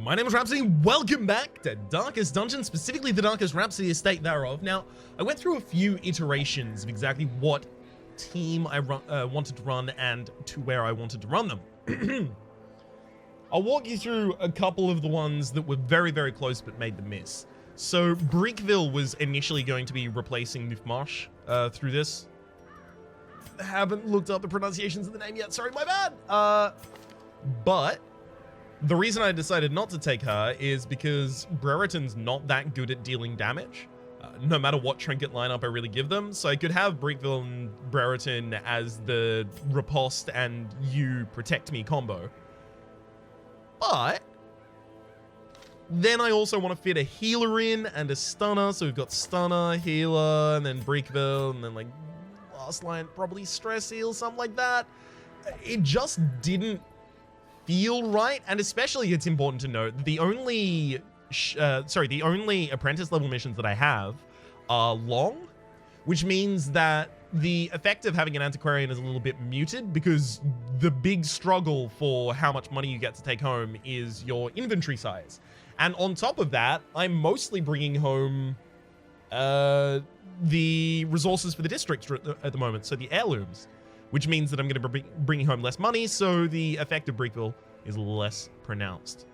My name is Rhapsody. Welcome back to Darkest Dungeon, specifically the Darkest Rhapsody estate thereof. Now, I went through a few iterations of exactly what team I wanted to run and to where I wanted to run them. I'll walk you through a couple of the ones that were very, very close but made the miss. So, Brickville was initially going to be replacing Nightfall through this. Haven't looked up the pronunciations of the name yet. Sorry, my bad. But the reason I decided not to take her is because Brereton's not that good at dealing damage, no matter what trinket lineup I really give them. So I could have Brickville and Brereton as the riposte and you protect me combo. But then I also want to fit a healer in and a stunner. So we've got stunner, healer, and then Brickville, and then like last line, probably stress heal, something like that. It just didn't feel right, and especially it's important to note the only apprentice level missions that I have are long, which means that the effect of having an antiquarian is a little bit muted because the big struggle for how much money you get to take home is your inventory size. And on top of that, I'm mostly bringing home the resources for the district at the moment, so the heirlooms, which means that I'm going to be bringing home less money, so the effect of Brickville is less pronounced.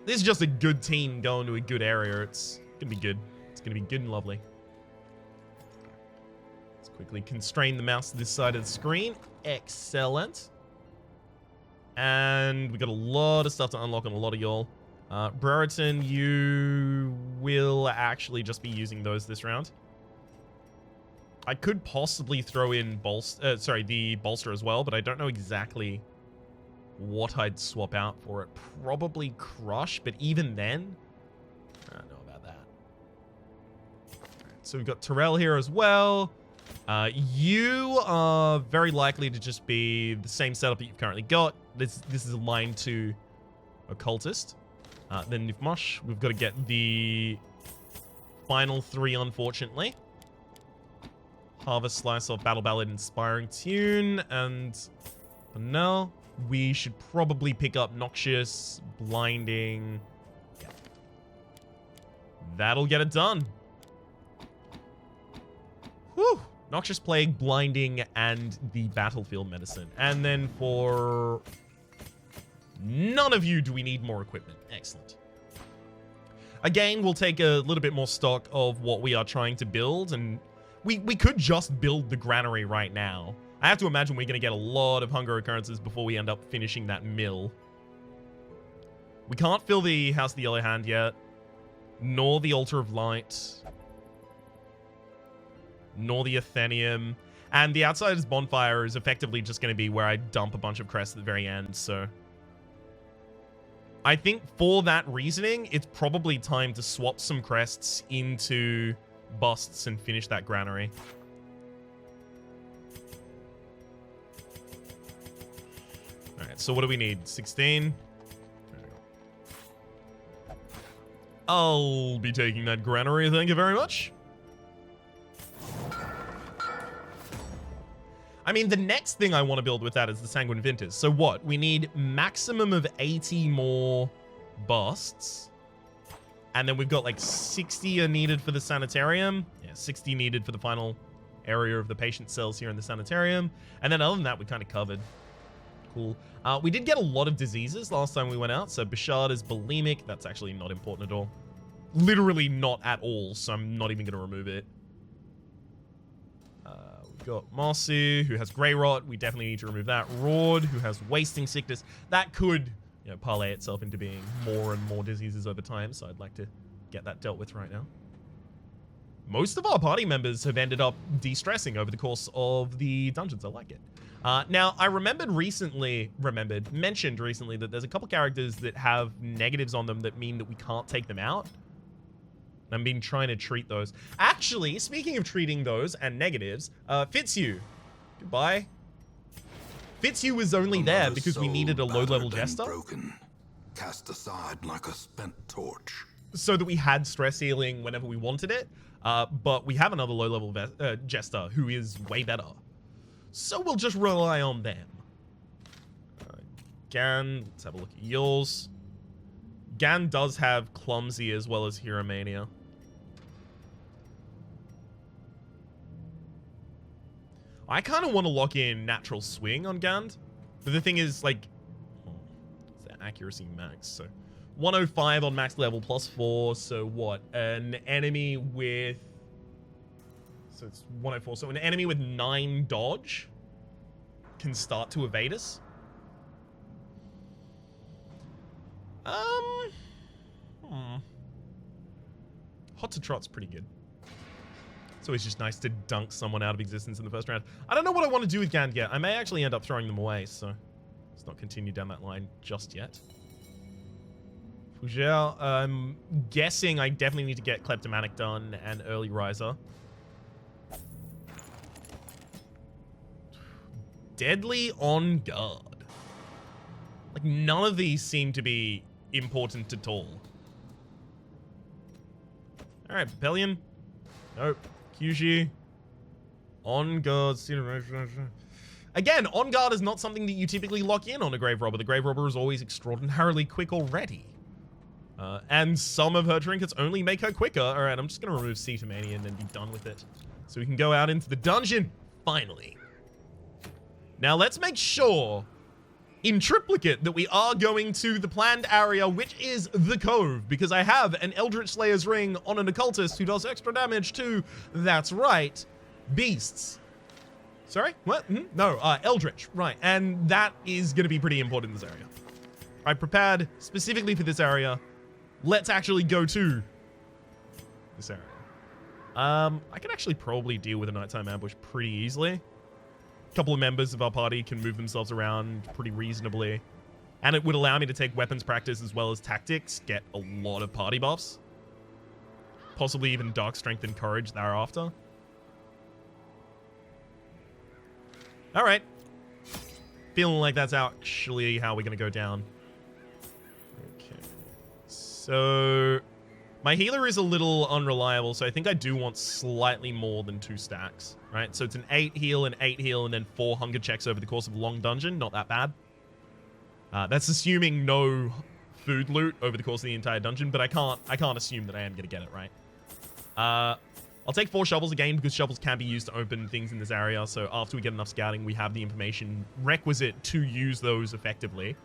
This is just a good team going to a good area. It's going to be good. It's going to be good and lovely. Let's quickly constrain the mouse to this side of the screen. Excellent. And we got a lot of stuff to unlock on a lot of y'all. Brereton, you will actually just be using those this round. I could possibly throw in the bolster as well, but I don't know exactly what I'd swap out for it. Probably Crush, but even then, I don't know about that. Right, so we've got Terrell here as well. You are very likely to just be the same setup that you've currently got. This is aligned to Occultist. Then Nifmosh, we've got to get the final three, unfortunately. Harvest Slice of Battle Ballad Inspiring Tune, and for now, we should probably pick up Noxious, Blinding. Yeah. That'll get it done. Whew. Noxious Plague, Blinding, and the Battlefield Medicine. And then for none of you do we need more equipment. Excellent. Again, we'll take a little bit more stock of what we are trying to build, and we could just build the granary right now. I have to imagine we're going to get a lot of hunger occurrences before we end up finishing that mill. We can't fill the House of the Yellow Hand yet, nor the Altar of Light, nor the Athenium. And the Outsider's Bonfire is effectively just going to be where I dump a bunch of crests at the very end, so I think for that reasoning, it's probably time to swap some crests into busts and finish that granary. Alright, so what do we need? 16? I'll be taking that granary, thank you very much. I mean, the next thing I want to build with that is the Sanguine Vinters. So what? We need maximum of 80 more busts. And then we've got like 60 are needed for the sanitarium. Yeah, 60 needed for the final area of the patient cells here in the sanitarium. And then other than that, we kind of covered. Cool. We did get a lot of diseases last time we went out. So Bishard is bulimic. That's actually not important at all. Literally not at all. So I'm not even going to remove it. We've got Marcy, who has Grey Rot. We definitely need to remove that. Rord, who has Wasting Sickness. That could, parlay itself into being more and more diseases over time, so I'd like to get that dealt with right now. Most of our party members have ended up de-stressing over the course of the dungeons. I like it. Now, I mentioned recently that there's a couple characters that have negatives on them that mean that we can't take them out. I've been trying to treat those. Actually, speaking of treating those and negatives, Fitzhugh. Goodbye. Fitzhugh was only there because we needed a low-level jester. Broken, cast aside like a spent torch. So that we had stress healing whenever we wanted it. But we have another low-level jester who is way better. So we'll just rely on them. Gan, let's have a look at yours. Gan does have Clumsy as well as Hero-Mania. I kind of want to lock in Natural Swing on Gand. But the thing is, like, it's the accuracy max. So 105 on max level plus 4. So what? An enemy with... So it's 104. So an enemy with 9 dodge can start to evade us. Hot to Trot's pretty good. It's always just nice to dunk someone out of existence in the first round. I don't know what I want to do with Gand yet. I may actually end up throwing them away, so let's not continue down that line just yet. Fougere, I'm guessing I definitely need to get Kleptomanic done and Early Riser. Deadly on guard. Like, none of these seem to be important at all. Alright, Papillion. Nope. Kyushi. On guard. Again, on guard is not something that you typically lock in on a Grave Robber. The Grave Robber is always extraordinarily quick already. And some of her trinkets only make her quicker. Alright, I'm just going to remove Cetamania and then be done with it. So we can go out into the dungeon, finally. Now let's make sure, in triplicate, that we are going to the planned area, which is the Cove, because I have an Eldritch Slayer's Ring on an Occultist who does extra damage to, that's right, beasts. Sorry? What? No, Eldritch, right. And that is going to be pretty important in this area. I prepared specifically for this area. Let's actually go to this area. I can actually probably deal with a nighttime ambush pretty easily. A couple of members of our party can move themselves around pretty reasonably. And it would allow me to take weapons practice as well as tactics, get a lot of party buffs. Possibly even Dark Strength and Courage thereafter. Alright. Feeling like that's actually how we're going to go down. Okay. So... my healer is a little unreliable, so I think I do want slightly more than 2 stacks, right? So it's an 8 heal, an 8 heal, and then 4 hunger checks over the course of a long dungeon. Not that bad. That's assuming no food loot over the course of the entire dungeon, but I can't assume that I am going to get it, right? I'll take 4 shovels again, because shovels can be used to open things in this area, so after we get enough scouting, we have the information requisite to use those effectively.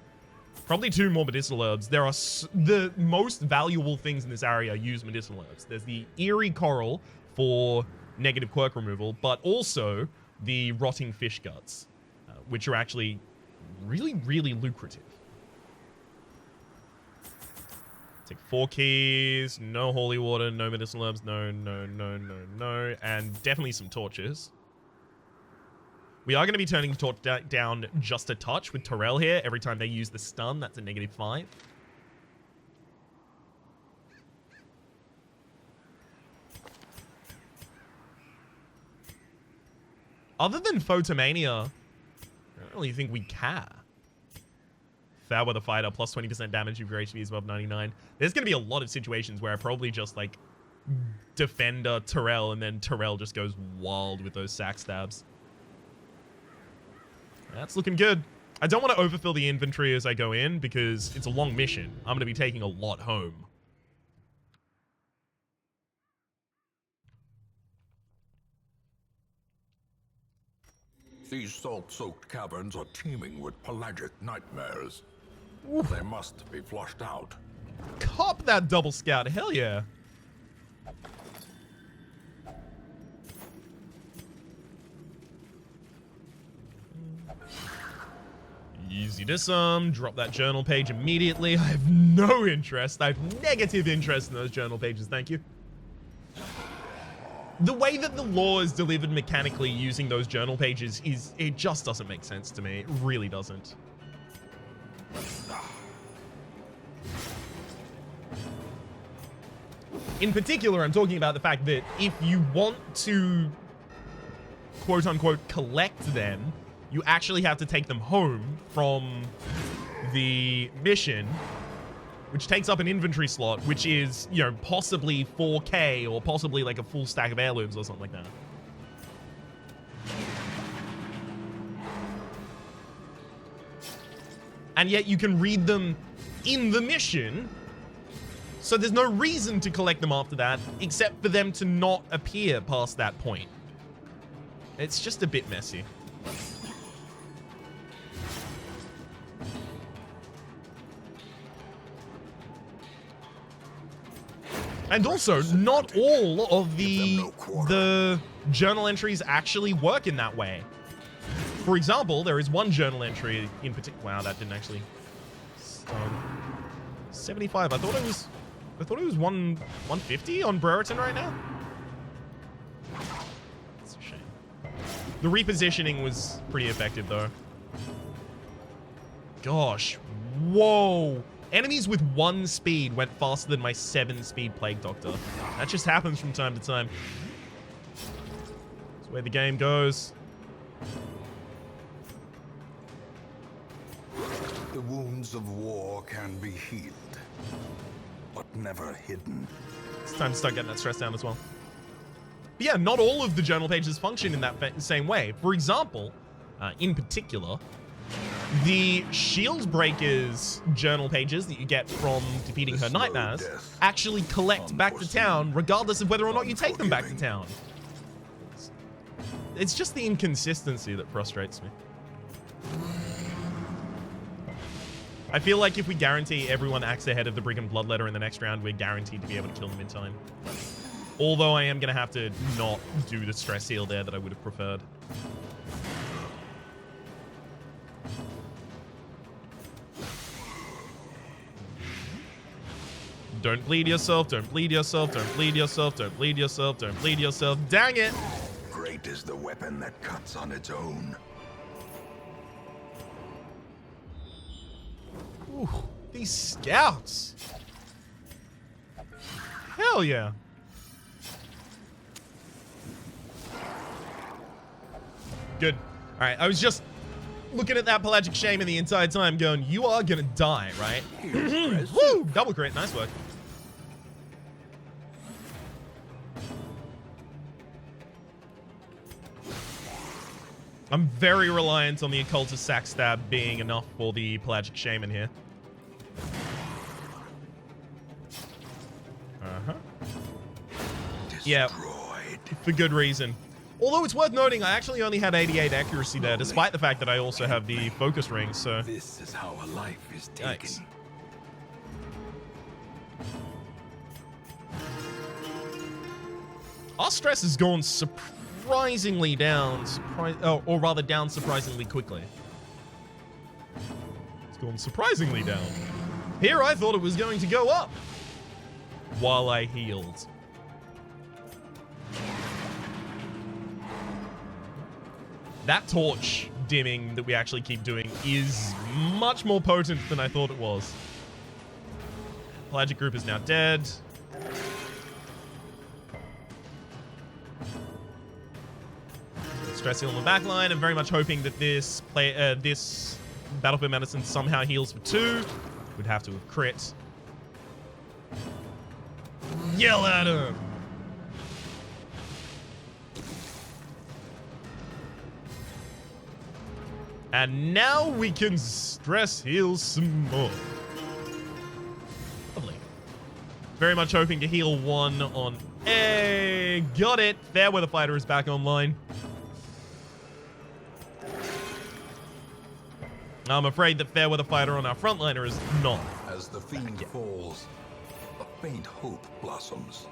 Probably 2 more medicinal herbs. There are the most valuable things in this area use medicinal herbs. There's the Eerie Coral for negative quirk removal, but also the Rotting Fish Guts, which are actually really, really lucrative. Take 4 keys, no holy water, no medicinal herbs, no, and definitely some torches. We are going to be turning the torch down just a touch with Terrell here. Every time they use the stun, that's a -5. Other than Photomania, I don't really think we care. Fair Weather Fighter, plus 20% damage if your HP is above 99. There's going to be a lot of situations where I probably just, like, Defender Terrell, and then Terrell just goes wild with those sack stabs. That's looking good. I don't want to overfill the inventory as I go in because it's a long mission. I'm going to be taking a lot home. These salt-soaked caverns are teeming with pelagic nightmares. Oof. They must be flushed out. Cop that double scout. Hell yeah. Easy disarm, drop that journal page immediately. I have no interest. I have negative interest in those journal pages, thank you. The way that the lore is delivered mechanically using those journal pages it just doesn't make sense to me. It really doesn't. In particular, I'm talking about the fact that if you want to quote-unquote collect them, you actually have to take them home from the mission, which takes up an inventory slot, which is, you know, possibly 4K or possibly like a full stack of heirlooms or something like that. and yet you can read them in the mission. So there's no reason to collect them after that, except for them to not appear past that point. It's just a bit messy. And also, not all of the journal entries actually work in that way. For example, there is one journal entry in particular. Wow, that didn't actually start. 75. I thought it was 150 on Brereton right now. It's a shame. The repositioning was pretty effective though. Gosh, whoa. Enemies with 1 speed went faster than my 7-speed Plague Doctor. That just happens from time to time. That's the way the game goes. The wounds of war can be healed, but never hidden. It's time to start getting that stress down as well. But yeah, not all of the journal pages function in that same way. For example, in particular, the Shield Breakers journal pages that you get from defeating her nightmares actually collect back to town, regardless of whether or not you take them back to town. It's just the inconsistency that frustrates me. I feel like if we guarantee everyone acts ahead of the Brigand Bloodletter in the next round, we're guaranteed to be able to kill them in time. Although I am going to have to not do the stress seal there that I would have preferred. Don't bleed yourself, don't bleed yourself, don't bleed yourself, don't bleed yourself, don't bleed yourself. Dang it! Great is the weapon that cuts on its own. Ooh, these scouts. Hell yeah. Good. All right, I was just looking at that Pelagic Shaman the entire time going, you are gonna die, right? Woo! Double crit, nice work. I'm very reliant on the Occultist Sack Stab being enough for the Pelagic Shaman here. Yeah, for good reason. Although it's worth noting, I actually only had 88 accuracy there, despite the fact that I also have the focus ring, so... This is how a life is taken. Yikes. Our stress has gone surprisingly down, or rather down surprisingly quickly. It's gone surprisingly down. Here I thought it was going to go up while I healed. That torch dimming that we actually keep doing is much more potent than I thought it was. Pelagic group is now dead. Stress heal on the back line. I'm very much hoping that this Battlefield Medicine somehow heals for 2. Would have to have crit. Yell at him! And now we can stress heal some more. Lovely. Very much hoping to heal 1 on... Hey, got it! Fairweather Fighter is back online. I'm afraid that Fairweather Fighter on our frontliner is not. As the fiend falls, a faint hope blossoms.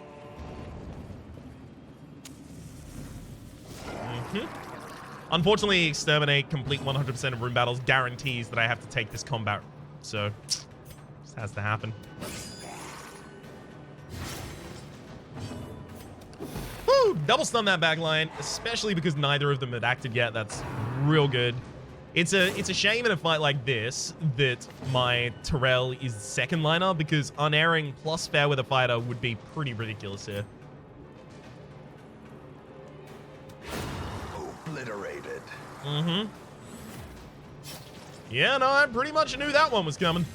Unfortunately, Exterminate complete 100% of room battles guarantees that I have to take this combat, so just has to happen. Woo! Double stun that back line, especially because neither of them had acted yet. That's real good. It's a shame in a fight like this that my Tyrell is second liner, because Unerring plus Fairweather Fighter would be pretty ridiculous here. Obliterated. Yeah, no, I pretty much knew that one was coming.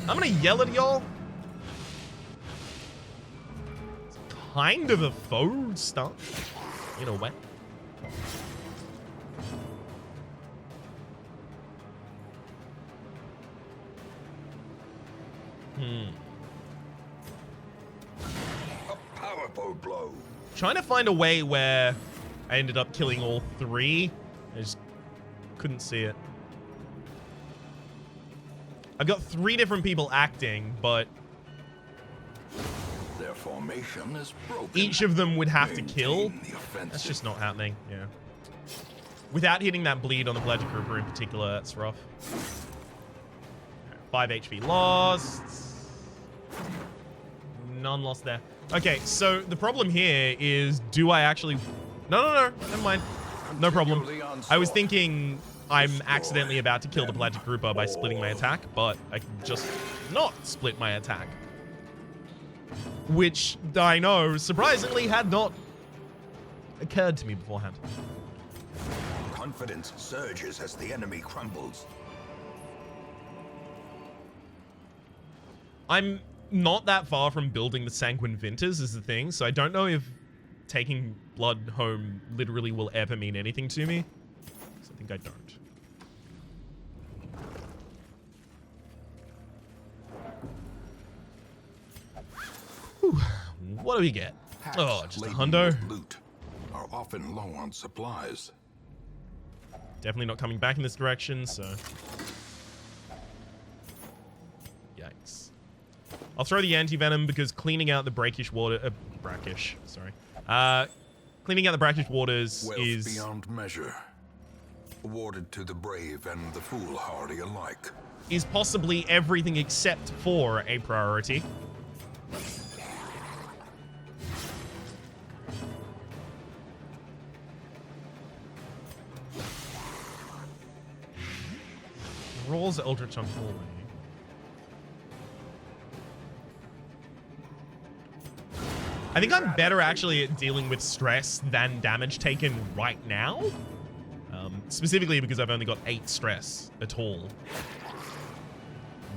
I'm gonna yell at y'all. It's kind of a faux stunt, in a way. A powerful blow. Trying to find a way where I ended up killing all three. I just couldn't see it. I've got 3 different people acting, but Their formation is broken. each of them would have to Maintain kill. the offensive. That's just not happening. Yeah. Without hitting that bleed on the Pelagic Grouper in particular, that's rough. 5 HP lost. None lost there. Okay, so the problem here is, do I actually... No, never mind. No problem. I was thinking I'm accidentally about to kill the Pelagic Grouper by splitting my attack, but I can just not split my attack. Which I know, surprisingly, had not occurred to me beforehand. Confidence surges as the enemy crumbles. I'm not that far from building the Sanguine Vinters is the thing, so I don't know if taking blood home literally will ever mean anything to me. So I think I don't. Whew. What do we get? Packs Oh, just a laden hundo. with loot are often low on supplies. Definitely not coming back in this direction, so... Yikes. I'll throw the anti-venom because cleaning out the brackish water... brackish, sorry. Cleaning out the brackish waters Wealth is... beyond measure, awarded to the brave and the foolhardy alike. is possibly everything except for a priority. Rolls Eldritch Unholy. I think I'm better actually at dealing with stress than damage taken right now. Specifically because I've only got 8 stress at all.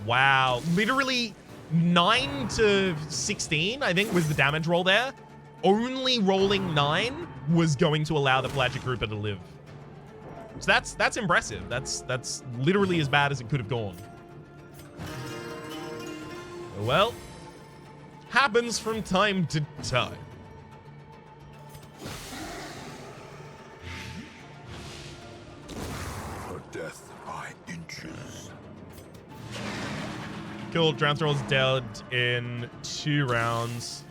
Wow. Literally 9 to 16, I think, was the damage roll there. Only rolling 9 was going to allow the Pelagic Grouper to live. So that's impressive. That's literally as bad as it could have gone. Well, happens from time to time. Her death by inches. Cool. Drown Thrall's dead in 2 rounds.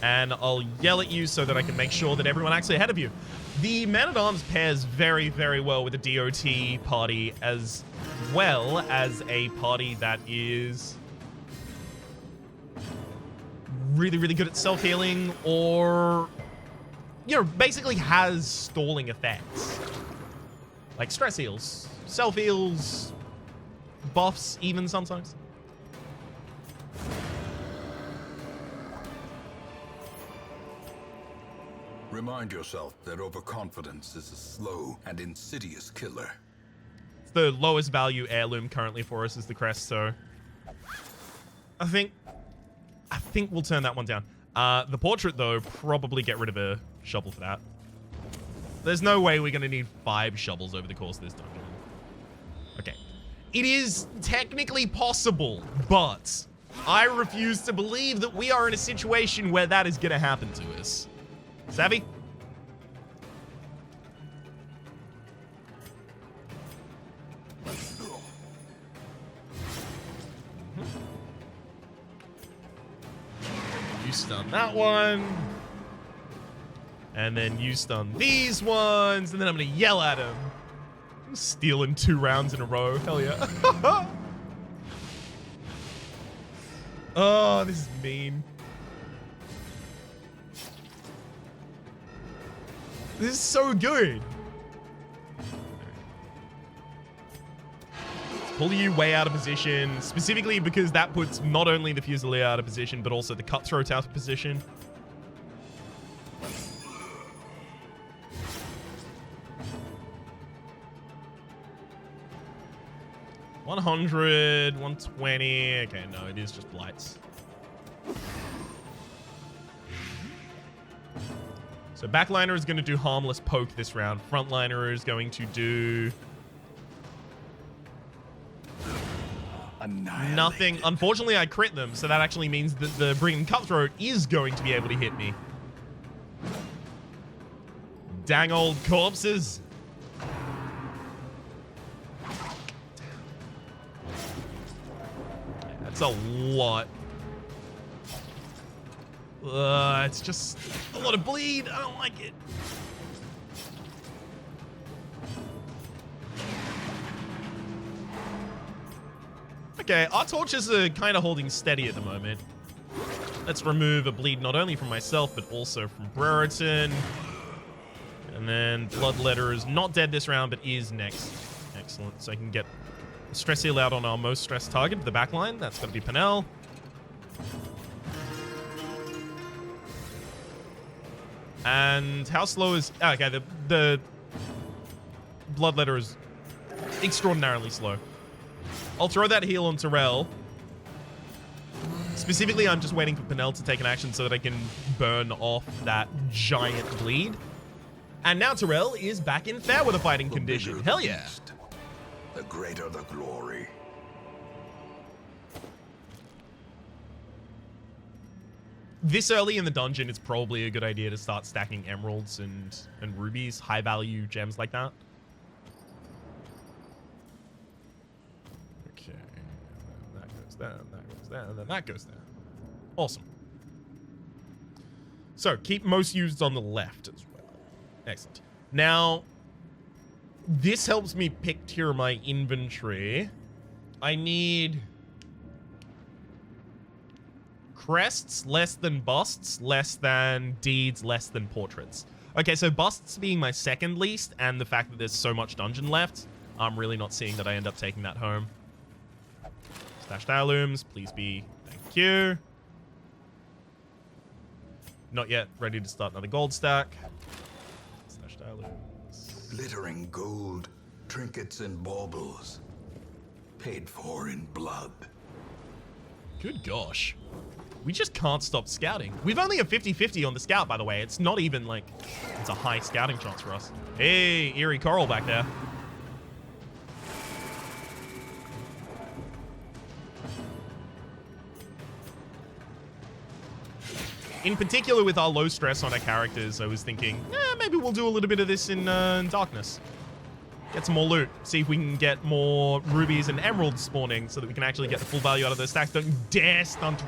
And I'll yell at you so that I can make sure that everyone actually ahead of you. The Man-at-Arms pairs very, very well with a DOT party as well as a party that is really, really good at self-healing or, you know, basically has stalling effects. Like stress heals, self-heals, buffs even sometimes. Remind yourself that overconfidence is a slow and insidious killer. It's the lowest value heirloom currently for us is the crest, so I think we'll turn that one down. The portrait, though, probably get rid of a shovel for that. There's no way we're going to need 5 shovels over the course of this dungeon. Okay. It is technically possible, but I refuse to believe that we are in a situation where that is going to happen to us. Savvy? You stun that one. And then you stun these ones. And then I'm going to yell at him. I'm stealing 2 rounds in a row. Hell yeah. Oh, this is mean. This is so good. Pull you way out of position, specifically because that puts not only the Fusilier out of position, but also the Cutthroat out of position. $100, $120. Okay, no, it is just blights. So backliner is going to do harmless poke this round. Frontliner is going to do... Nothing. Unfortunately, I crit them, so that actually means that the Brigand Cutthroat is going to be able to hit me. Dang old corpses. That's a lot. It's just a lot of bleed. I don't like it. Okay, our torches are kind of holding steady at the moment. Let's remove a bleed not only from myself, but also from Brereton. And then Bloodletter is not dead this round, but is next. Excellent. So I can get a stress heal out on our most stressed target, the back line. That's going to be Penel. And how slow is... Oh, okay, the Bloodletter is extraordinarily slow. I'll throw that heal on Terrell. Specifically, I'm just waiting for Penel to take an action so that I can burn off that giant bleed. And now Terrell is back in fair with a fighting condition. Hell yeah. Beast, the greater the glory. This early in the dungeon, it's probably a good idea to start stacking emeralds and rubies, high value gems like that. Okay, that goes there, that goes there, and then that goes there. Awesome. So keep most used on the left as well. Excellent. Now, this helps me pick tier my inventory. I need crests less than busts, less than deeds, less than portraits. Okay, so busts being my second least, and the fact that there's so much dungeon left, I'm really not seeing that I end up taking that home. Stashed heirlooms, please be. Thank you. Not yet ready to start another gold stack. Stashed heirlooms. Glittering gold, trinkets and baubles. Paid for in blood. Good gosh. We just can't stop scouting. We've only a 50-50 on the scout, by the way. It's not even like it's a high scouting chance for us. Hey, Eerie Coral back there. In particular, with our low stress on our characters, I was thinking, maybe we'll do a little bit of this in Darkness. Get some more loot. See if we can get more rubies and emeralds spawning so that we can actually get the full value out of those stacks. Don't dare stunt.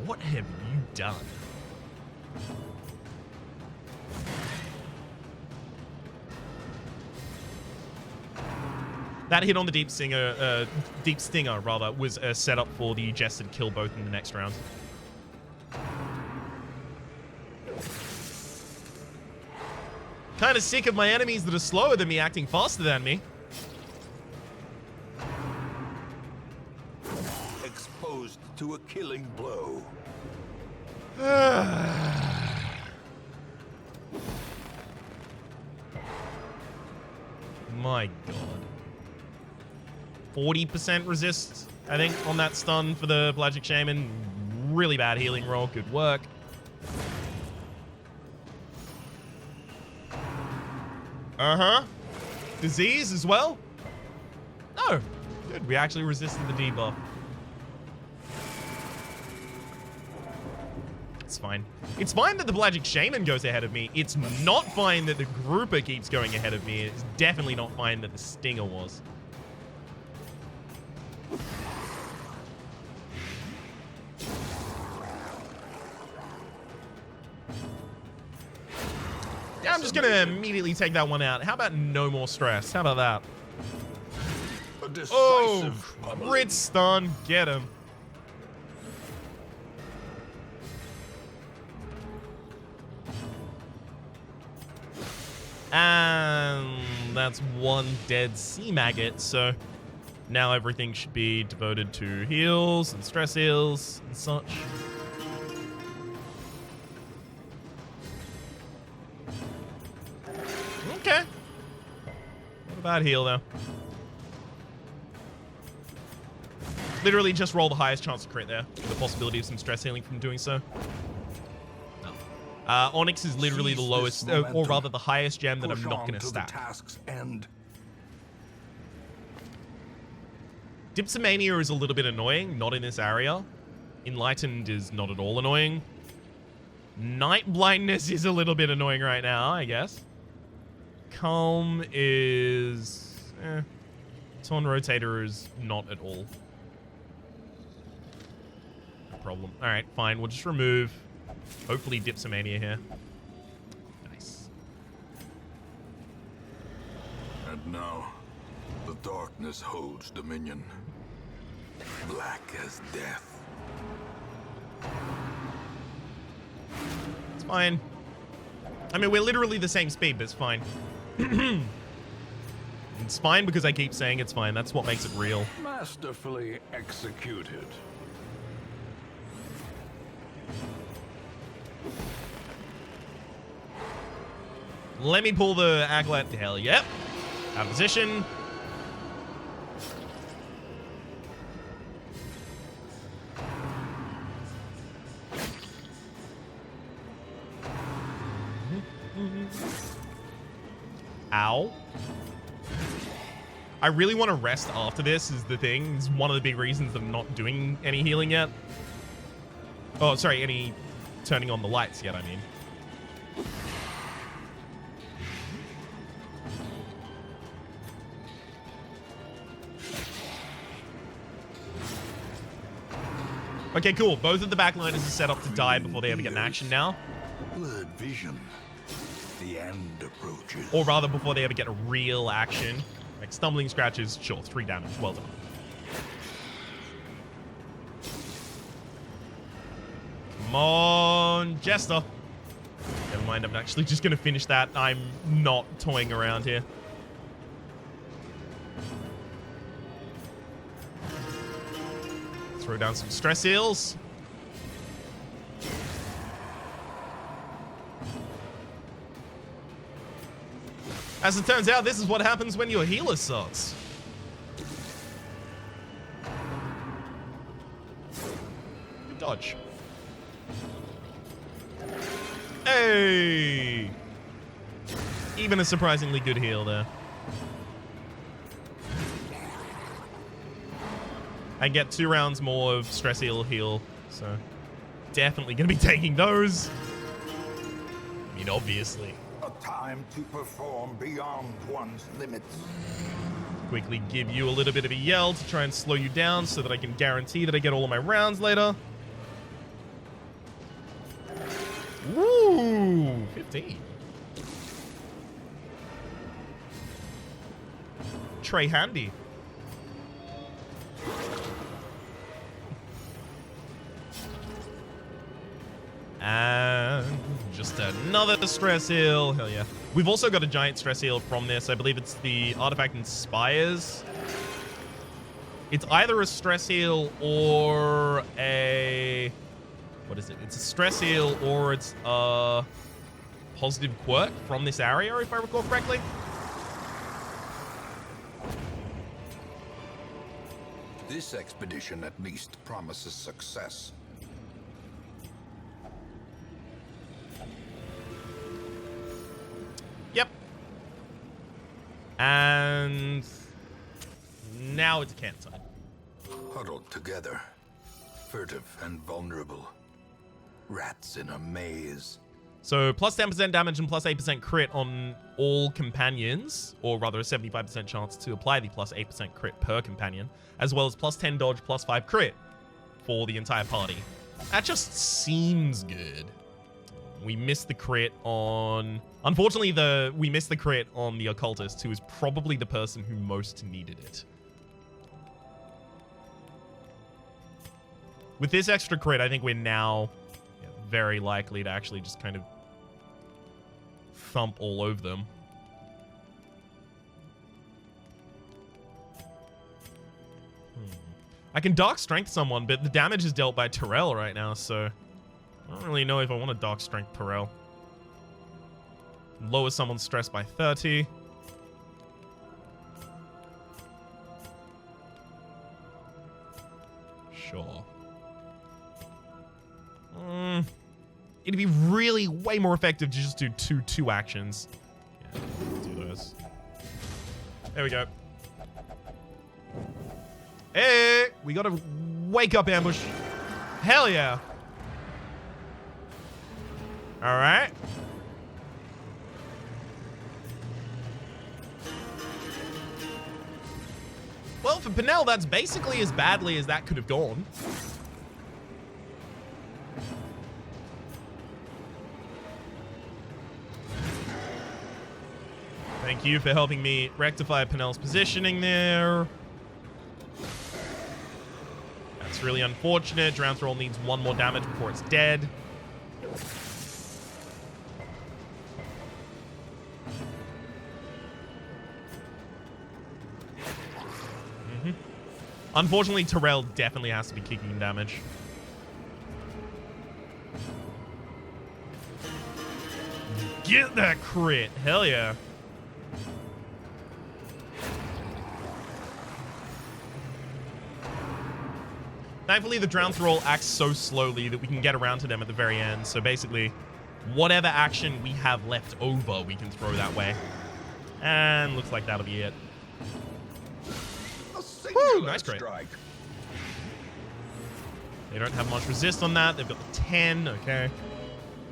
What have you done? That hit on the deep stinger rather, was a setup for the Jester to kill both in the next round. Kind of sick of my enemies that are slower than me acting faster than me. Exposed to a killing blow. My god. 40% resist, I think, on that stun for the Pelagic Shaman. Really bad healing roll. Good work. Uh-huh. Disease as well? No. Good. We actually resisted the debuff. It's fine. It's fine that the Pelagic Shaman goes ahead of me. It's not fine that the Grouper keeps going ahead of me. It's definitely not fine that the Stinger was. Yeah, I'm just going to immediately take that one out. How about no more stress? How about that? A decisive Oh, pummeling. crit stun. Get him. And that's one dead sea maggot, so now everything should be devoted to heals and stress heals and such. Okay. Not a bad heal, though. Literally just roll the highest chance to crit there, with the possibility of some stress healing from doing so. Onyx is literally the lowest, or rather the highest gem that I'm not going to stack. Task's end. Dipsomania is a little bit annoying, not in this area. Enlightened is not at all annoying. Night blindness is a little bit annoying right now, I guess. Calm is... Torn rotator is not at all a problem. Alright, fine. We'll just remove, hopefully, Dipsomania here. Nice. And now, the darkness holds dominion. Black as death. It's fine. I mean, we're literally the same speed, but it's fine. It's fine because I keep saying it's fine. That's what makes it real. Masterfully executed. Let me pull the Acolyte. Hell yep. Out of position. Ow. I really want to rest after this is the thing. It's one of the big reasons that I'm not doing any healing yet. Oh, sorry, any turning on the lights yet, I mean. Okay, cool. Both of the backliners are set up to die before they ever get an action now. Blurred vision. The end approaches. Or rather, before they ever get a real action. Like stumbling scratches, sure, 3 damage. Well done. Come on, Jester. Never mind, I'm actually just going to finish that. I'm not toying around here. Throw down some stress heals. As it turns out, this is what happens when your healer sucks. Good dodge. Hey! Even a surprisingly good heal there. I get 2 rounds more of stress heal, so definitely gonna be taking those. I mean, obviously. A time to perform beyond one's limits. Quickly give you a little bit of a yell to try and slow you down so that I can guarantee that I get all of my rounds later. Woo! 15. Trey handy. And just another stress heal. Hell yeah. We've also got a giant stress heal from this. I believe it's the artifact Inspires. It's either a stress heal or a... What is it? It's a stress heal or it's a positive quirk from this area, if I recall correctly. This expedition at least promises success. Yep. And now it's camp time. Huddled together, furtive and vulnerable. Rats in a maze. So plus 10% damage and plus 8% crit on all companions, or rather a 75% chance to apply the plus 8% crit per companion, as well as plus 10 dodge, plus 5 crit for the entire party. That just seems good. We missed the crit on... Unfortunately, we missed the crit on the occultist, who is probably the person who most needed it. With this extra crit, I think we're now very likely to actually just kind of thump all over them. I can Dark Strength someone, but the damage is dealt by Terrell right now, so I don't really know if I want to Dark Strength Terrell. Lower someone's stress by 30. Sure. It'd be really way more effective to just do two actions. Yeah, do those. There we go. Hey, we got a wake up ambush. Hell yeah. All right. Well, for Pinnell, that's basically as badly as that could have gone. Thank you for helping me rectify Pinnell's positioning there. That's really unfortunate. Drown Thrall needs one more damage before it's dead. Unfortunately, Terrell definitely has to be kicking damage. Get that crit. Hell yeah. Thankfully, the Drown Thrall acts so slowly that we can get around to them at the very end. So basically, whatever action we have left over, we can throw that way. And looks like that'll be it. Woo, nice crit. They don't have much resist on that. They've got the 10. Okay.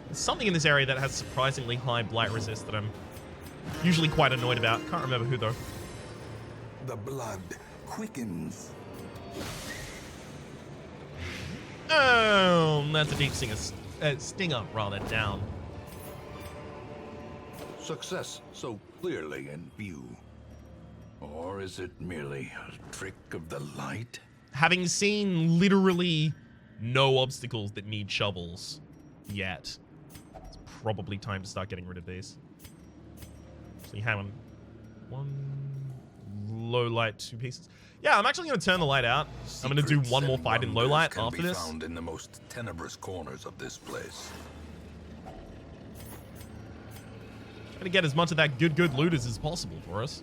There's something in this area that has surprisingly high blight resist that I'm usually quite annoyed about. Can't remember who, though. The blood quickens. Oh, that's a deep stinger rather down. Success so clearly in view. Or is it merely a trick of the light? Having seen literally no obstacles that need shovels yet, it's probably time to start getting rid of these. So you have one low light, 2 pieces. Yeah, I'm actually going to turn the light out. I'm going to do one more fight in low light after this. Found in the most tenebrous corners of this place. Trying to get as much of that good loot as possible for us.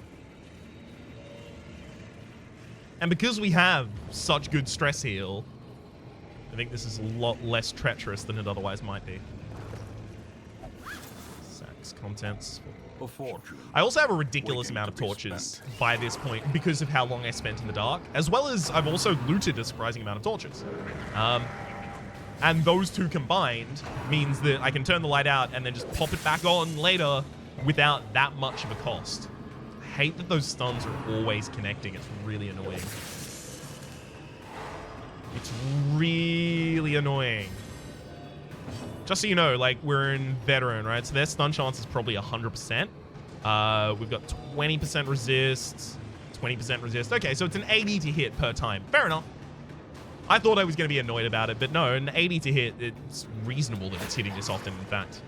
And because we have such good stress heal, I think this is a lot less treacherous than it otherwise might be. Sax contents. A fortune. I also have a ridiculous amount of torches by this point because of how long I spent in the dark, as well as I've also looted a surprising amount of torches. And those two combined means that I can turn the light out and then just pop it back on later without that much of a cost. I hate that those stuns are always connecting. It's really annoying. It's really annoying. Just so you know, like, we're in veteran, right? So their stun chance is probably 100%. We've got 20% resist, 20% resist. Okay, so it's an 80 to hit per time. Fair enough. I thought I was going to be annoyed about it, but no, an 80 to hit, it's reasonable that it's hitting this often, in fact.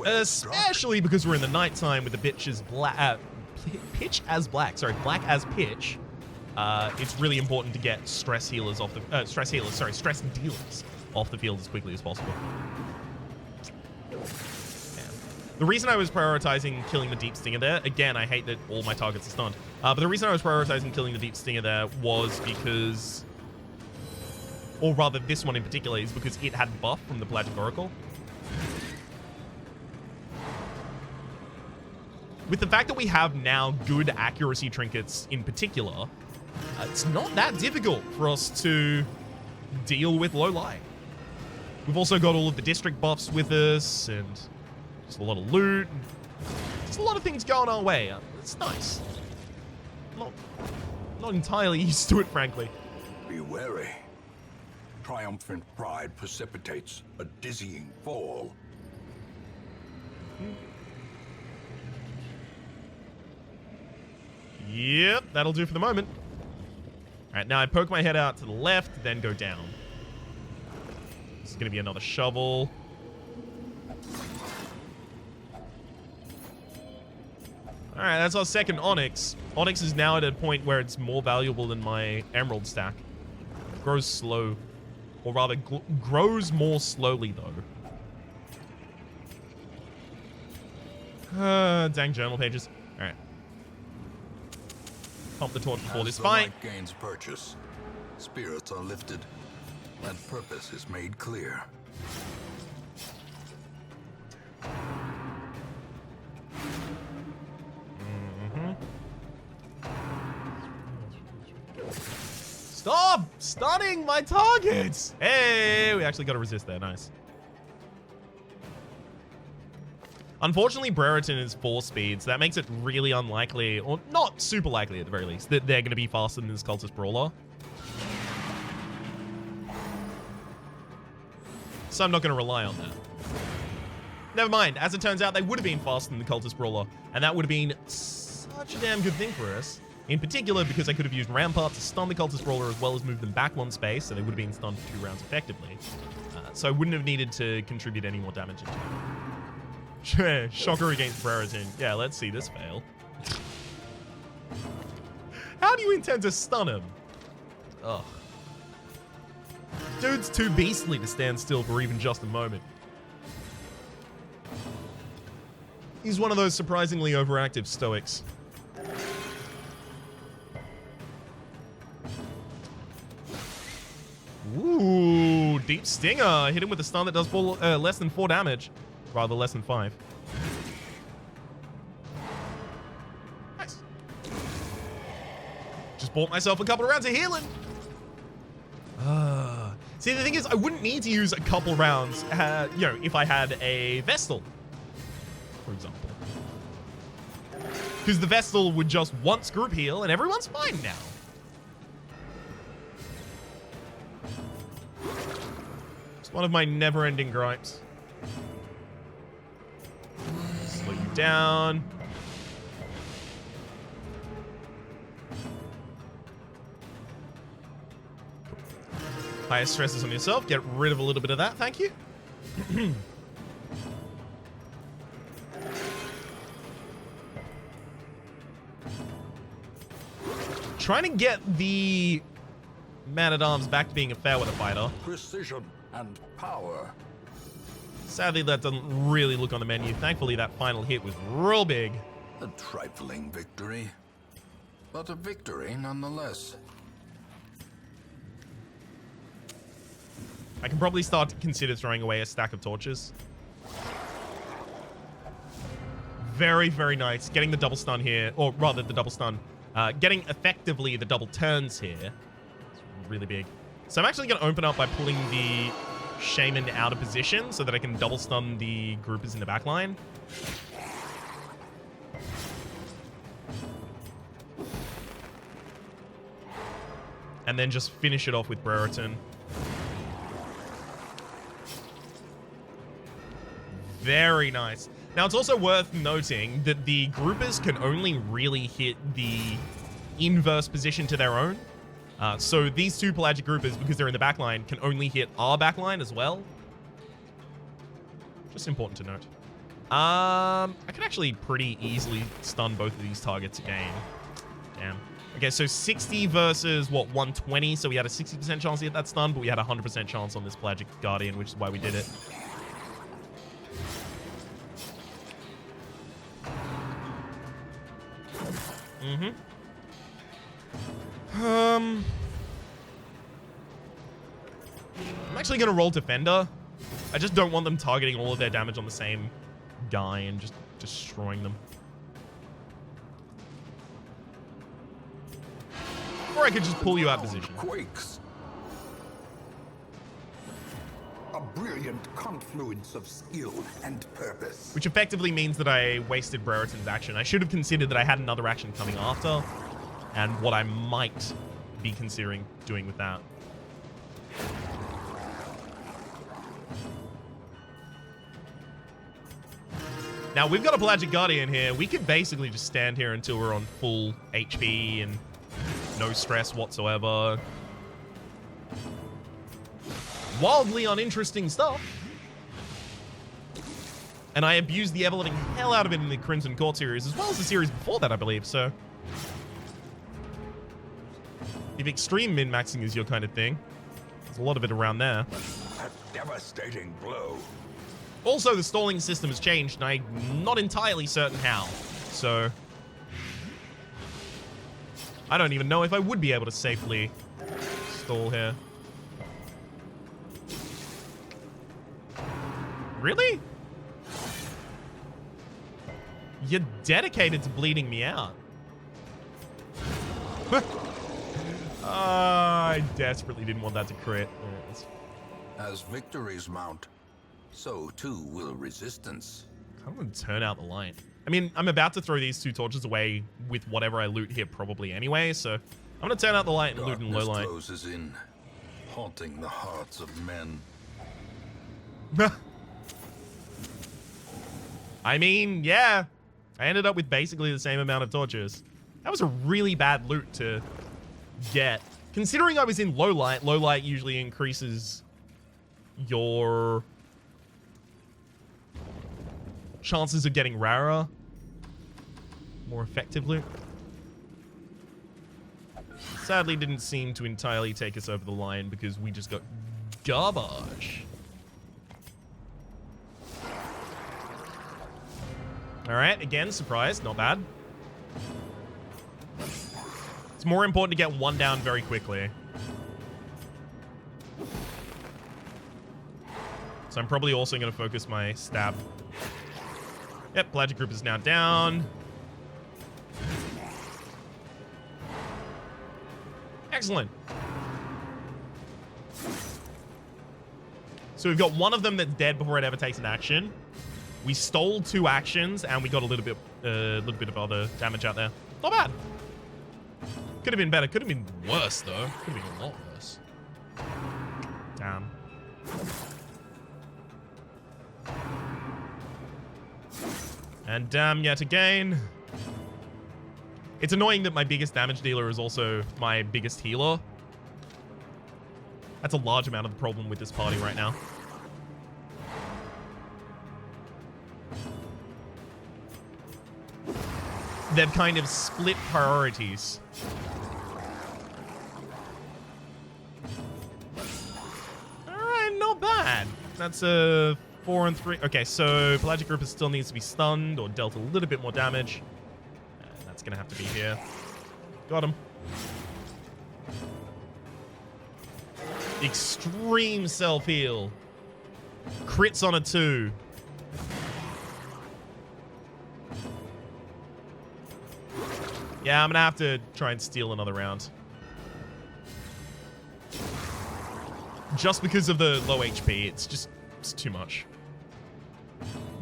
Especially because we're in the nighttime with the pitch as black. Black as pitch. It's really important to get stress dealers off the field as quickly as possible. Man. The reason I was prioritizing killing the deep stinger there, again, I hate that all my targets are stunned. But the reason I was prioritizing killing the deep stinger there was because, or rather, this one in particular is because it had buff from the Pelagic Oracle. With the fact that we have now good accuracy trinkets in particular, it's not that difficult for us to deal with low light. We've also got all of the district buffs with us, and just a lot of loot. Just a lot of things going our way. It's nice. Not entirely used to it, frankly. Be wary. Triumphant pride precipitates a dizzying fall. Yep, that'll do for the moment. All right, now I poke my head out to the left, then go down. This is going to be another shovel. All right, that's our second Onyx. Onyx is now at a point where it's more valuable than my Emerald stack. It grows slow. Or rather, grows more slowly, though. Dang journal pages. All right. Pump the torch before this fight. Light gains purchase, spirits are lifted, and purpose is made clear. Stop stunning my targets. Hey, we actually got to resist there. Nice. Unfortunately, Brereton is 4 speed, so that makes it really unlikely, or not super likely at the very least, that they're going to be faster than this Cultist Brawler. So I'm not going to rely on that. Never mind. As it turns out, they would have been faster than the Cultist Brawler, and that would have been such a damn good thing for us. In particular, because I could have used Rampart to stun the Cultist Brawler as well as move them back 1 space, so they would have been stunned for 2 rounds effectively. So I wouldn't have needed to contribute any more damage into it. Shocker against Brereton. Yeah, let's see this fail. How do you intend to stun him? Ugh. Dude's too beastly to stand still for even just a moment. He's one of those surprisingly overactive stoics. Ooh, deep stinger. Hit him with a stun that does less than 4 damage. Rather, less than 5. Nice. Just bought myself a couple of rounds of healing. See, the thing is, I wouldn't need to use a couple rounds, you know, if I had a Vestal, for example. Because the Vestal would just once group heal and everyone's fine now. It's one of my never-ending gripes. Slow you down. Highest stresses on yourself. Get rid of a little bit of that, thank you. Trying to get the Man-at-Arms back to being a fair weather fighter. Precision and power. Sadly, that doesn't really look on the menu. Thankfully, that final hit was real big. A trifling victory, but a victory nonetheless. I can probably start to consider throwing away a stack of torches. Very, very nice. Getting the double stun here, or rather the double stun. Getting effectively the double turns here. It's really big. So I'm actually going to open up by pulling the Shaman out of position so that I can double stun the groupers in the back line. And then just finish it off with Brereton. Very nice. Now, it's also worth noting that the groupers can only really hit the inverse position to their own. So these 2 pelagic groupers, because they're in the backline, can only hit our backline as well. Just important to note. I can actually pretty easily stun both of these targets again. Damn. Okay, so 60 versus, what, 120? So we had a 60% chance to get that stun, but we had a 100% chance on this pelagic guardian, which is why we did it. I'm actually going to roll Defender. I just don't want them targeting all of their damage on the same guy and just destroying them. Or I could just pull you out of position. Quakes. A brilliant confluence of skill and purpose. Which effectively means that I wasted Brereton's action. I should have considered that I had another action coming after, and what I might be considering doing with that. Now, we've got a Pelagic Guardian here. We could basically just stand here until we're on full HP and no stress whatsoever. Wildly uninteresting stuff. And I abused the ever-living hell out of it in the Crimson Court series, as well as the series before that, I believe, so... if extreme min-maxing is your kind of thing, there's a lot of it around there. A devastating blow. Also, the stalling system has changed, and I'm not entirely certain how. So... I don't even know if I would be able to safely stall here. Really? You're dedicated to bleeding me out. I desperately didn't want that to crit. As victories mount, so too will resistance. I'm going to turn out the light. I mean, I'm about to throw these 2 torches away with whatever I loot here probably anyway, so I'm going to turn out the light and loot in low light. Closes in, haunting the hearts of men. I mean, yeah. I ended up with basically the same amount of torches. That was a really bad loot to get. Considering I was in low light usually increases your chances of getting rarer, more effective loot. Sadly didn't seem to entirely take us over the line because we just got garbage. Alright, again, surprise, not bad. It's more important to get 1 down very quickly. So I'm probably also going to focus my stab. Yep, Pelagic group is now down. Excellent. So we've got one of them that's dead before it ever takes an action. We stole 2 actions, and we got a little bit of other damage out there. Not bad. Could have been better. Could have been worse, though. Could have been a lot worse. Damn. And damn yet again. It's annoying that my biggest damage dealer is also my biggest healer. That's a large amount of the problem with this party right now. They've kind of split priorities. Alright, not bad. That's a 4 and 3. Okay, so Pelagic Grouper still needs to be stunned or dealt a little bit more damage. That's going to have to be here. Got him. Extreme self-heal. Crits on a 2. Yeah, I'm going to have to try and steal another round. Just because of the low HP, it's too much.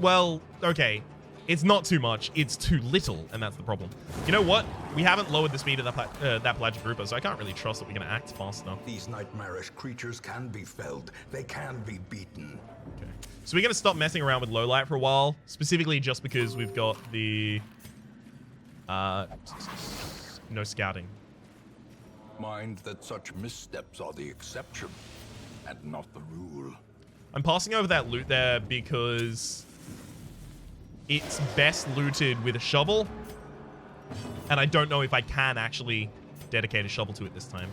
Well, okay. It's not too much, it's too little, and that's the problem. You know what? We haven't lowered the speed of that Pelagic Grouper, so I can't really trust that we're going to act fast enough. These nightmarish creatures can be felled. They can be beaten. Okay. So we're going to stop messing around with low light for a while, specifically just because we've got the... no scouting. Mind that such missteps are the exception, and not the rule. I'm passing over that loot there because it's best looted with a shovel, and I don't know if I can actually dedicate a shovel to it this time.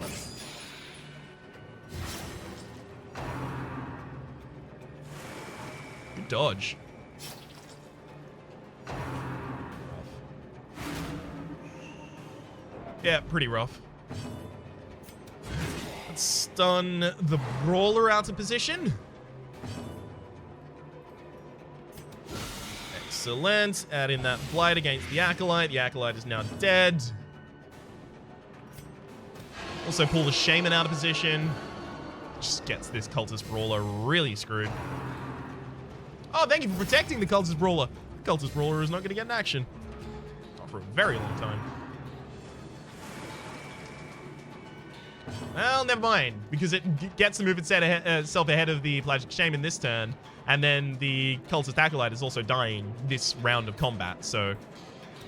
Good dodge. Yeah, pretty rough. Let's stun the Brawler out of position. Excellent. Add in that Blight against the Acolyte. The Acolyte is now dead. Also pull the Shaman out of position. Just gets this Cultist Brawler really screwed. Oh, thank you for protecting the Cultist Brawler. The Cultist Brawler is not going to get an action. Not for a very long time. Well, never mind, because it gets to move itself ahead of the Pelagic Shaman this turn, and then the Cultist Acolyte is also dying this round of combat, so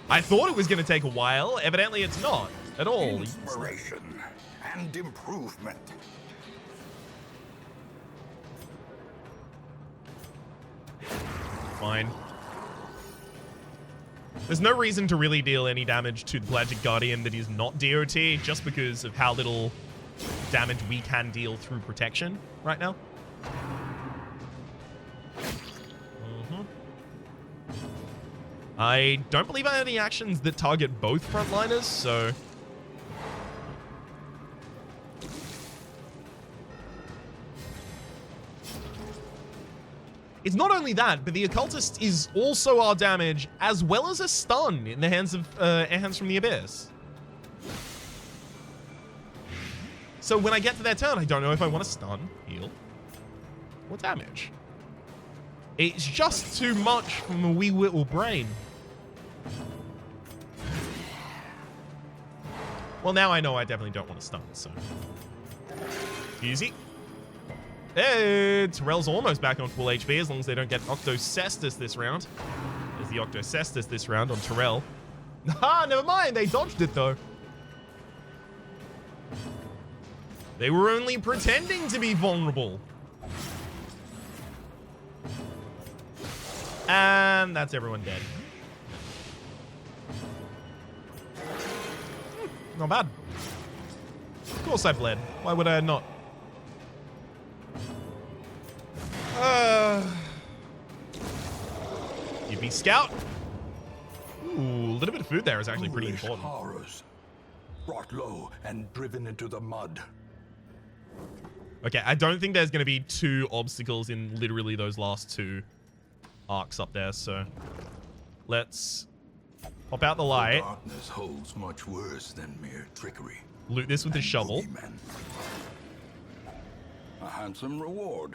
I thought it was going to take a while. Evidently, it's not at all. Inspiration and improvement. Fine. There's no reason to really deal any damage to the Pelagic Guardian that is not DOT, just because of how little damage we can deal through protection right now. I don't believe I have any actions that target both frontliners, so... It's not only that, but the Occultist is also our damage, as well as a stun in the hands of Hands from the Abyss. So when I get to their turn, I don't know if I want to stun, heal, or damage. It's just too much from a wee little brain. Well, now I know I definitely don't want to stun, so. Easy. Hey, Terrell's almost back on full HP as long as they don't get Octocestus this round. There's the Octocestus this round on Terrell. Ah, never mind. They dodged it, though. They were only pretending to be vulnerable. And that's everyone dead. Not bad. Of course I bled. Why would I not? Give me scout. Ooh, a little bit of food there is actually pretty important. Horrors, brought low and driven into the mud. Okay, I don't think there's going to be 2 obstacles in literally those last 2 arcs up there, so let's pop out the light. Darkness holds much worse than mere trickery. Loot this with the shovel. Boogeymen. A handsome reward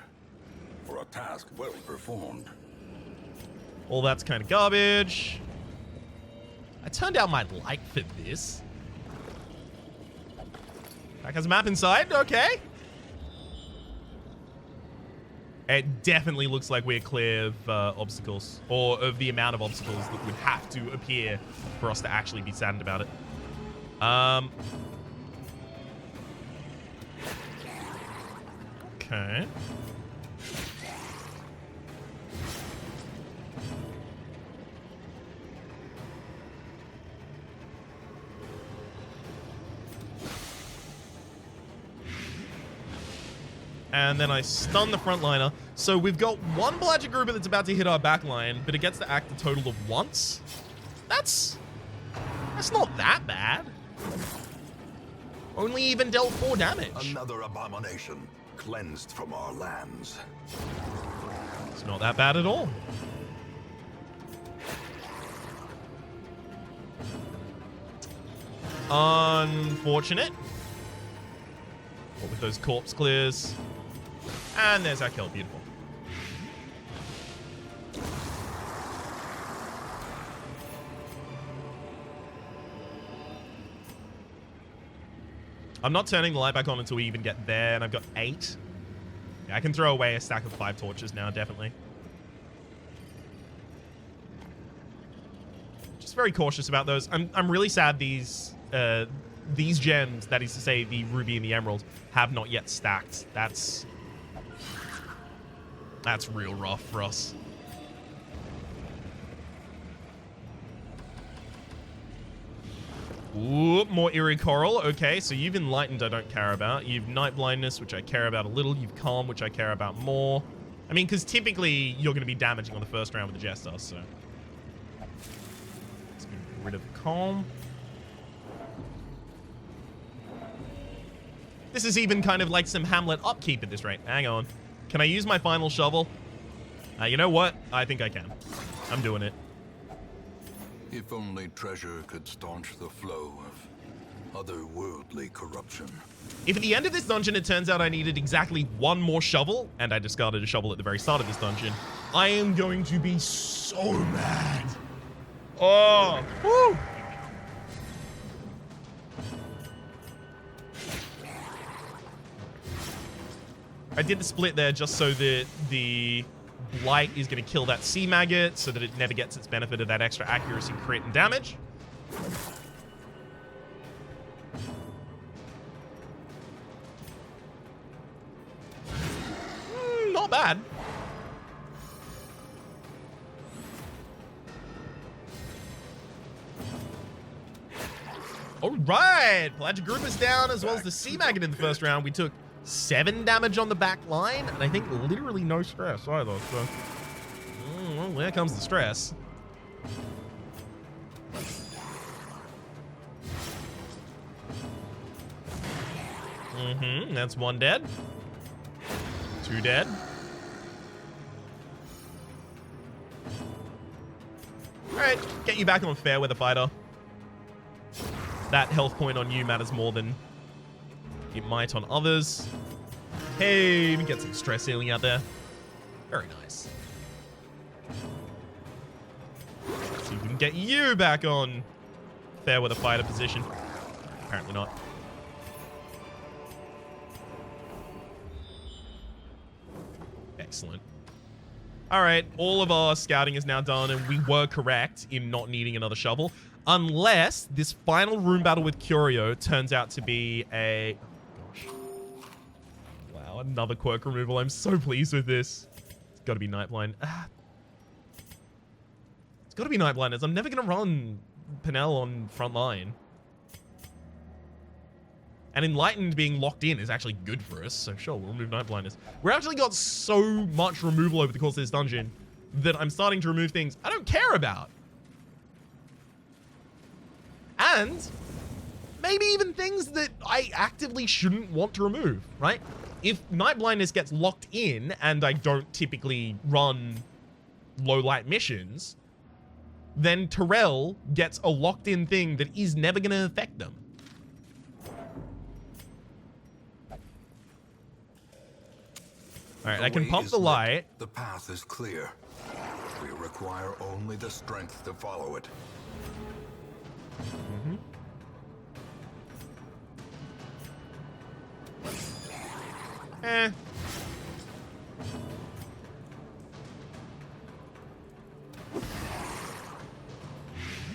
for a task well performed. All that's kind of garbage. I turned out my light for this. Back has a map inside. Okay. It definitely looks like we're clear of obstacles, or of the amount of obstacles that would have to appear for us to actually be saddened about it. Okay. And then I stun the frontliner. So we've got one Pelagic Grouper that's about to hit our backline, but it gets to act a total of once. That's not that bad. Only even dealt 4 damage. Another abomination cleansed from our lands. It's not that bad at all. Unfortunate. What with those corpse clears. And there's our kill. Beautiful. I'm not turning the light back on until we even get there, and I've got 8. Yeah, I can throw away a stack of 5 torches now, definitely. Just very cautious about those. I'm really sad these gems, that is to say the ruby and the emerald, have not yet stacked. That's real rough for us. Ooh, more eerie coral. Okay, so you've enlightened, I don't care about. You've night blindness, which I care about a little. You've calm, which I care about more. I mean, because typically you're going to be damaging on the first round with the Jester, so let's get rid of calm. This is even kind of like some Hamlet upkeep at this rate. Hang on. Can I use my final shovel? You know what? I think I can. I'm doing it. If only treasure could staunch the flow of otherworldly corruption. If at the end of this dungeon it turns out I needed exactly 1 more shovel, and I discarded a shovel at the very start of this dungeon, I am going to be so mad. Oh, woo! I did the split there just so that the blight is going to kill that sea maggot so that it never gets its benefit of that extra accuracy, crit, and damage. Not bad. All right, Pelagic Group is down as well as the sea maggot in the first round. We took 7 damage on the back line, and I think literally no stress either, so well, there comes the stress. That's 1 dead. 2 dead. Alright, get you back on fair weather fighter. That health point on you matters more than It might on others. Hey, we get some stress healing out there. Very nice. Let's see if we can get you back on fair weather fighter position. Apparently not. Excellent. All right, all of our scouting is now done, and we were correct in not needing another shovel. Unless this final room battle with Curio turns out to be a... Oh, gosh. Wow, another quirk removal. I'm so pleased with this. It's got to be Nightblind. It's got to be Nightblinders. I'm never going to run Penel on front line. And Enlightened being locked in is actually good for us, so sure, we'll remove Nightblinders. We've actually got so much removal over the course of this dungeon that I'm starting to remove things I don't care about. And maybe even things that I actively shouldn't want to remove, right? If Nightblindness gets locked in and I don't typically run low light missions, then Terrell gets a locked in thing that is never going to affect them. All right, I can pump the light. The path is clear. We require only the strength to follow it. Mm-hmm. Yeah,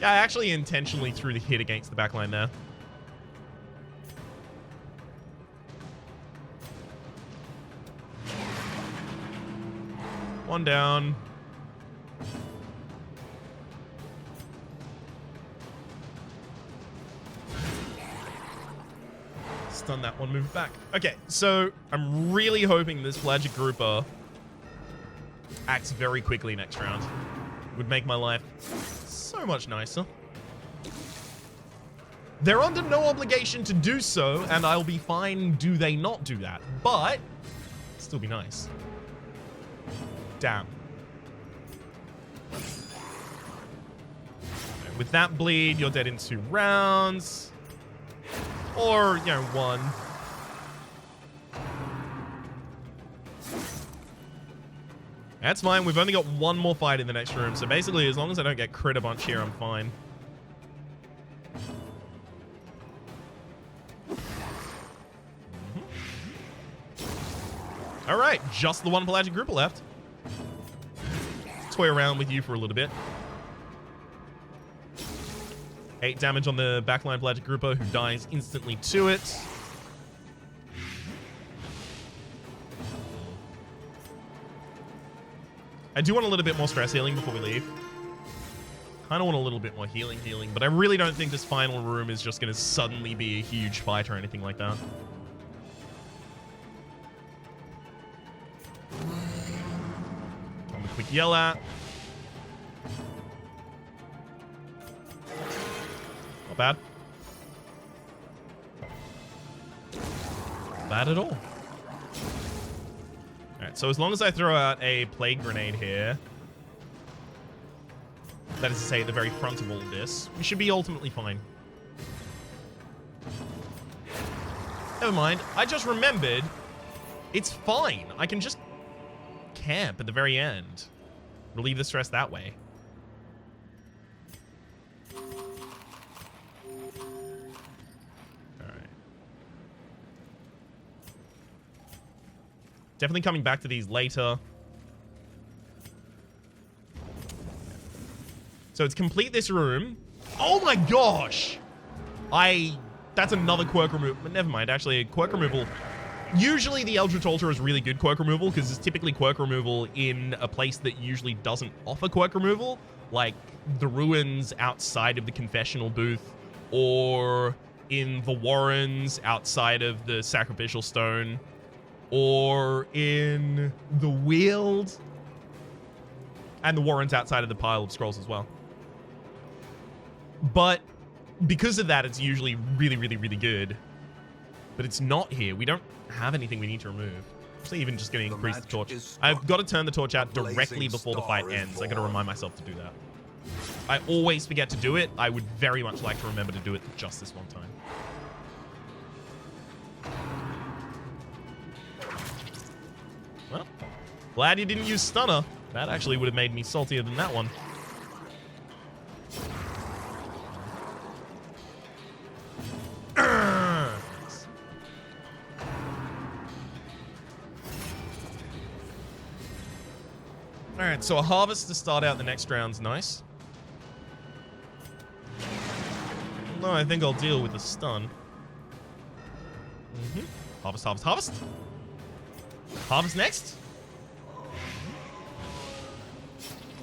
I actually intentionally threw the hit against the backline there. One down. Stun that one, move back. Okay, so I'm really hoping this Pelagic Grouper acts very quickly next round. Would make my life so much nicer. They're under no obligation to do so, and I'll be fine do they not do that. But, still be nice. Damn. With that bleed, you're dead in 2 rounds. Or, you know, 1. That's fine. We've only got 1 more fight in the next room. So basically, as long as I don't get crit a bunch here, I'm fine. All right. Just the 1 Pelagic Grouper left. Toy around with you for a little bit. 8 damage on the backline Pelagic Grouper, who dies instantly to it. I do want a little bit more stress healing before we leave. Kind of want a little bit more healing, but I really don't think this final room is just going to suddenly be a huge fight or anything like that. Quick yell at. Not bad. Not bad at all. Alright, so as long as I throw out a plague grenade here, that is to say at the very front of all of this, we should be ultimately fine. Never mind. I just remembered it's fine. I can just camp at the very end. Relieve the stress that way. Alright. Definitely coming back to these later. So it's complete this room. Oh my gosh! That's another quirk removal, but never mind. Actually, a quirk removal. Usually the Eldritch Altar is really good quirk removal because it's typically quirk removal in a place that usually doesn't offer quirk removal, like the ruins outside of the confessional booth or in the warrens outside of the sacrificial stone or in the Weald and the warrens outside of the pile of scrolls as well. But because of that, it's usually really, really, really good. But it's not here. We don't have anything we need to remove. So even just going to increase the torch. I've got to turn the torch out directly before the fight ends. I got to remind myself to do that. I always forget to do it. I would very much like to remember to do it just this one time. Well, glad you didn't use Stunner. That actually would have made me saltier than that one. Alright, so a harvest to start out the next round's nice. No, I think I'll deal with the stun. Harvest, harvest, harvest. Harvest next.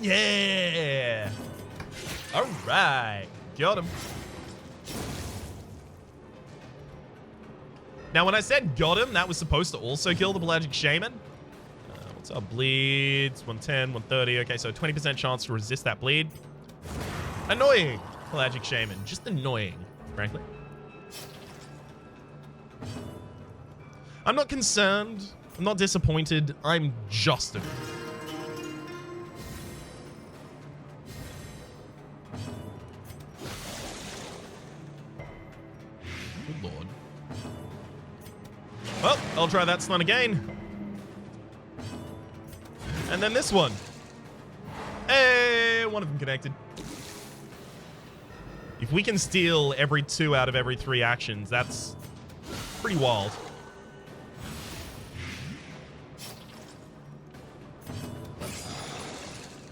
Yeah. All right. Got him. Now, when I said got him, that was supposed to also kill the Pelagic Shaman. What's our bleeds? 110, 130. Okay, so 20% chance to resist that bleed. Annoying, Pelagic Shaman. Just annoying, frankly. I'm not concerned. I'm not disappointed. I'm just annoyed. Good lord. Well, I'll try that stun again. And then this one. Hey, one of them connected. If we can steal every 2 out of every 3 actions, that's pretty wild.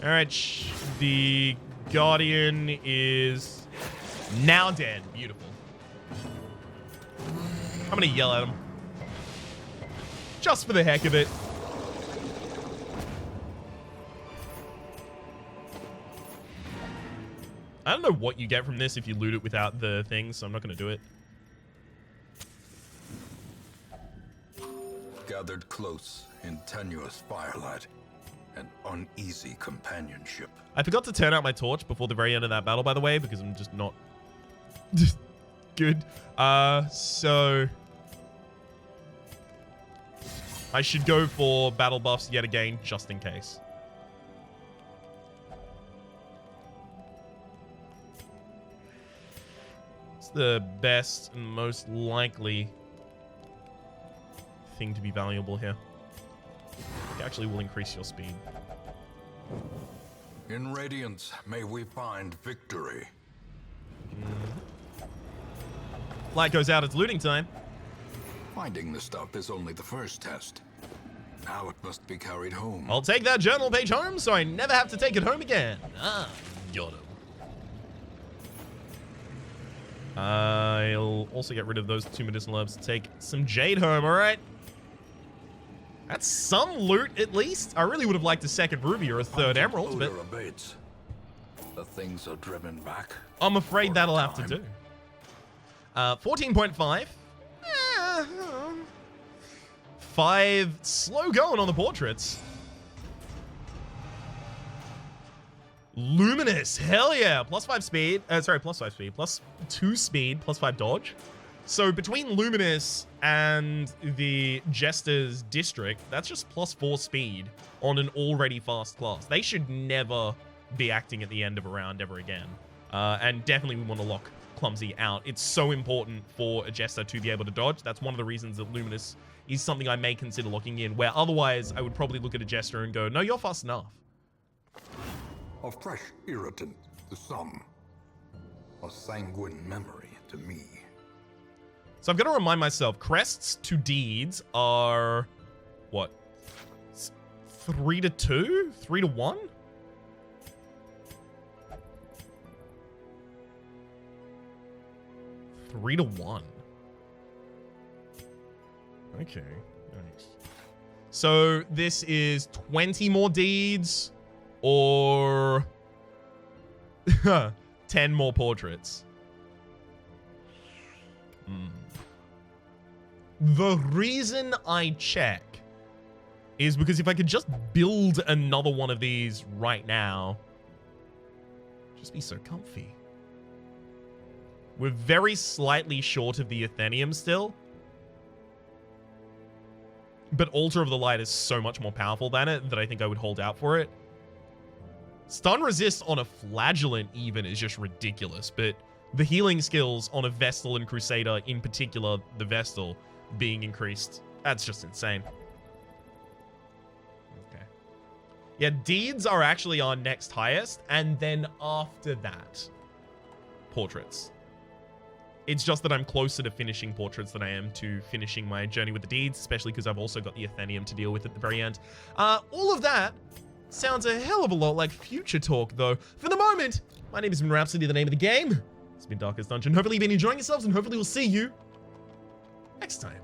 All right, the Guardian is now dead. Beautiful. I'm gonna yell at him. Just for the heck of it. I don't know what you get from this if you loot it without the thing, so I'm not gonna do it. Gathered close in tenuous firelight. An uneasy companionship. I forgot to turn out my torch before the very end of that battle, by the way, because I'm just not good. So I should go for battle buffs yet again, just in case. It's the best and most likely thing to be valuable here. It actually will increase your speed. In Radiance, may we find victory. Light goes out, it's looting time. Finding the stuff is only the first test. Now it must be carried home. I'll take that journal page home so I never have to take it home again. Ah, got him. I'll also get rid of those 2 medicinal herbs to take some jade home, alright? That's some loot, at least. I really would have liked a second ruby or a third emerald, but abates. The things are driven back. I'm afraid that'll have to do. 14.5. 5 slow going on the portraits. Luminous, hell yeah. +5 speed. Sorry, +5 speed. +2 speed, +5 dodge. So between Luminous and the Jester's District, that's just +4 speed on an already fast class. They should never be acting at the end of a round ever again. And definitely we want to lock Clumsy out. It's so important for a Jester to be able to dodge. That's one of the reasons that Luminous is something I may consider locking in, where otherwise I would probably look at a Jester and go, no, you're fast enough. A fresh irritant to some. A sanguine memory to me. So I've got to remind myself, crests to deeds are, what, 3 to 2? 3 to 1? Three to 1. Okay, nice. So this is 20 more deeds or 10 more portraits. The reason I check is because if I could just build another one of these right now, just be so comfy. We're very slightly short of the Athenium still. But Altar of the Light is so much more powerful than it that I think I would hold out for it. Stun resist on a Flagellant even is just ridiculous, but the healing skills on a Vestal and Crusader, in particular the Vestal, being increased, that's just insane. Yeah, deeds are actually our next highest, and then after that, portraits. It's just that I'm closer to finishing portraits than I am to finishing my journey with the deeds, especially because I've also got the Athenium to deal with at the very end. All of that sounds a hell of a lot like future talk, though. For the moment, my name has been Rhapsody, the name of the game. It's been Darkest Dungeon. Hopefully you've been enjoying yourselves, and hopefully we'll see you next time.